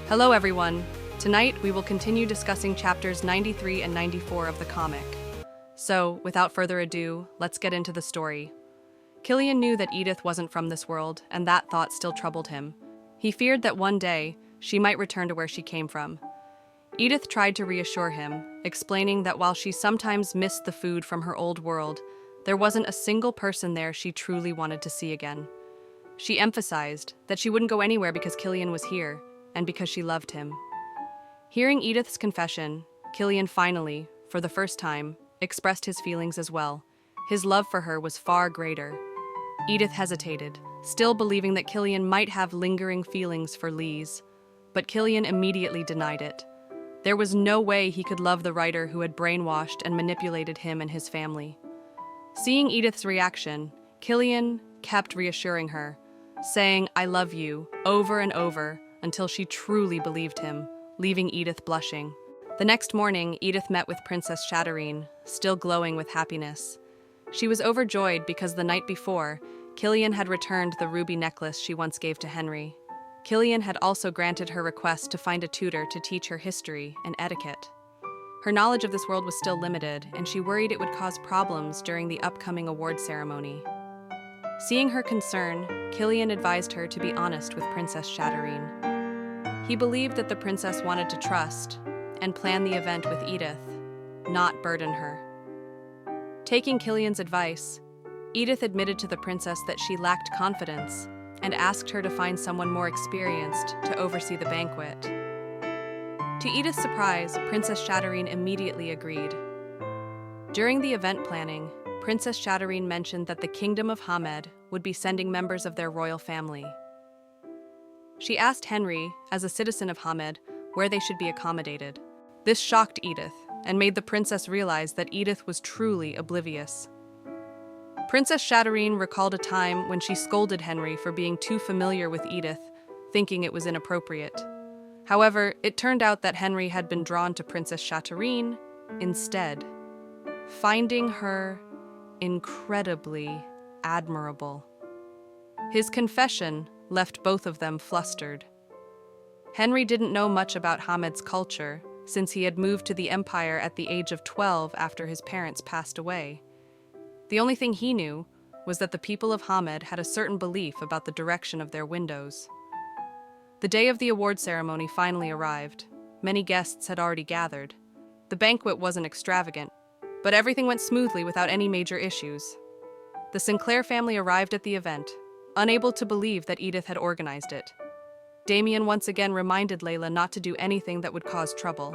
Hello everyone! Tonight we will continue discussing chapters 93 and 94 of the comic. So, without further ado, let's get into the story. Killian knew that Edith wasn't from this world, and that thought still troubled him. He feared that one day, she might return to where she came from. Edith tried to reassure him, explaining that while she sometimes missed the food from her old world, there wasn't a single person there she truly wanted to see again. She emphasized that she wouldn't go anywhere because Killian was here, and because she loved him. Hearing Edith's confession, Killian finally, for the first time, expressed his feelings as well. His love for her was far greater. Edith hesitated, still believing that Killian might have lingering feelings for Lise, but Killian immediately denied it. There was no way he could love the writer who had brainwashed and manipulated him and his family. Seeing Edith's reaction, Killian kept reassuring her, saying, "I love you," over and over, until she truly believed him, leaving Edith blushing. The next morning, Edith met with Princess Chatterine, still glowing with happiness. She was overjoyed because the night before, Killian had returned the ruby necklace she once gave to Henry. Killian had also granted her request to find a tutor to teach her history and etiquette. Her knowledge of this world was still limited, and she worried it would cause problems during the upcoming award ceremony. Seeing her concern, Killian advised her to be honest with Princess Chatterine. He believed that the princess wanted to trust and plan the event with Edith, not burden her. Taking Killian's advice, Edith admitted to the princess that she lacked confidence and asked her to find someone more experienced to oversee the banquet. To Edith's surprise, Princess Chatterine immediately agreed. During the event planning, Princess Chatterine mentioned that the Kingdom of Hamed would be sending members of their royal family. She asked Henry, as a citizen of Hamed, where they should be accommodated. This shocked Edith, and made the princess realize that Edith was truly oblivious. Princess Chatterine recalled a time when she scolded Henry for being too familiar with Edith, thinking it was inappropriate. However, it turned out that Henry had been drawn to Princess Chatterine instead, finding her incredibly admirable. His confession left both of them flustered. Henry didn't know much about Hamed's culture, since he had moved to the empire at the age of 12 after his parents passed away. The only thing he knew was that the people of Hamed had a certain belief about the direction of their windows. The day of the award ceremony finally arrived. Many guests had already gathered. The banquet wasn't extravagant, but everything went smoothly without any major issues. The Sinclair family arrived at the event, unable to believe that Edith had organized it. Damien once again reminded Leila not to do anything that would cause trouble.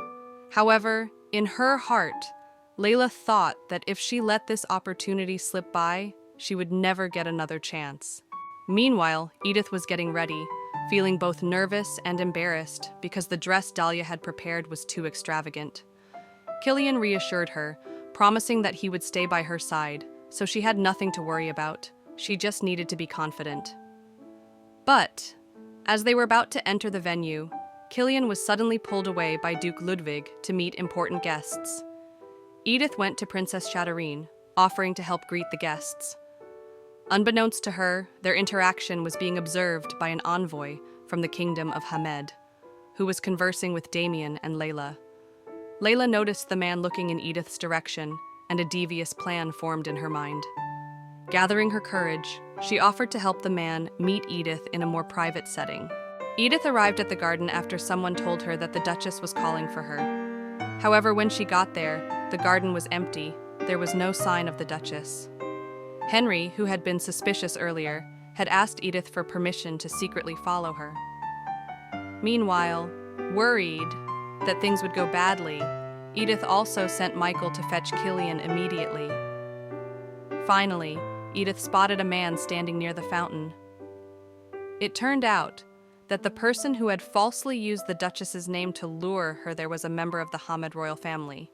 However, in her heart, Leila thought that if she let this opportunity slip by, she would never get another chance. Meanwhile, Edith was getting ready, feeling both nervous and embarrassed because the dress Dahlia had prepared was too extravagant. Killian reassured her, promising that he would stay by her side, so she had nothing to worry about. She just needed to be confident. But, as they were about to enter the venue, Killian was suddenly pulled away by Duke Ludwig to meet important guests. Edith went to Princess Chatterine, offering to help greet the guests. Unbeknownst to her, their interaction was being observed by an envoy from the Kingdom of Hamed, who was conversing with Damien and Leila. Leila noticed the man looking in Edith's direction, and a devious plan formed in her mind. Gathering her courage, she offered to help the man meet Edith in a more private setting. Edith arrived at the garden after someone told her that the Duchess was calling for her. However, when she got there, the garden was empty. There was no sign of the Duchess. Henry, who had been suspicious earlier, had asked Edith for permission to secretly follow her. Meanwhile, worried that things would go badly, Edith also sent Michael to fetch Killian immediately. Finally, Edith spotted a man standing near the fountain. It turned out that the person who had falsely used the Duchess's name to lure her there was a member of the Hamed royal family.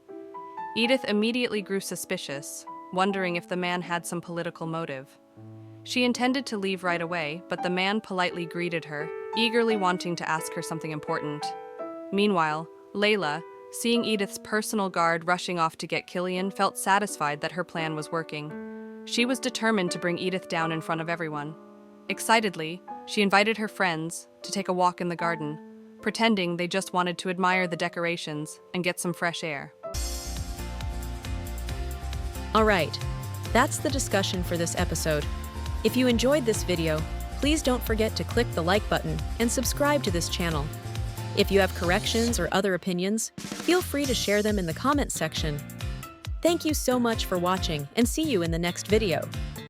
Edith immediately grew suspicious, wondering if the man had some political motive. She intended to leave right away, but the man politely greeted her, eagerly wanting to ask her something important. Meanwhile, Leila, seeing Edith's personal guard rushing off to get Killian, felt satisfied that her plan was working. She was determined to bring Edith down in front of everyone. Excitedly, she invited her friends to take a walk in the garden, pretending they just wanted to admire the decorations and get some fresh air. Alright, that's the discussion for this episode. If you enjoyed this video, please don't forget to click the like button and subscribe to this channel. If you have corrections or other opinions, feel free to share them in the comments section. Thank you so much for watching and see you in the next video.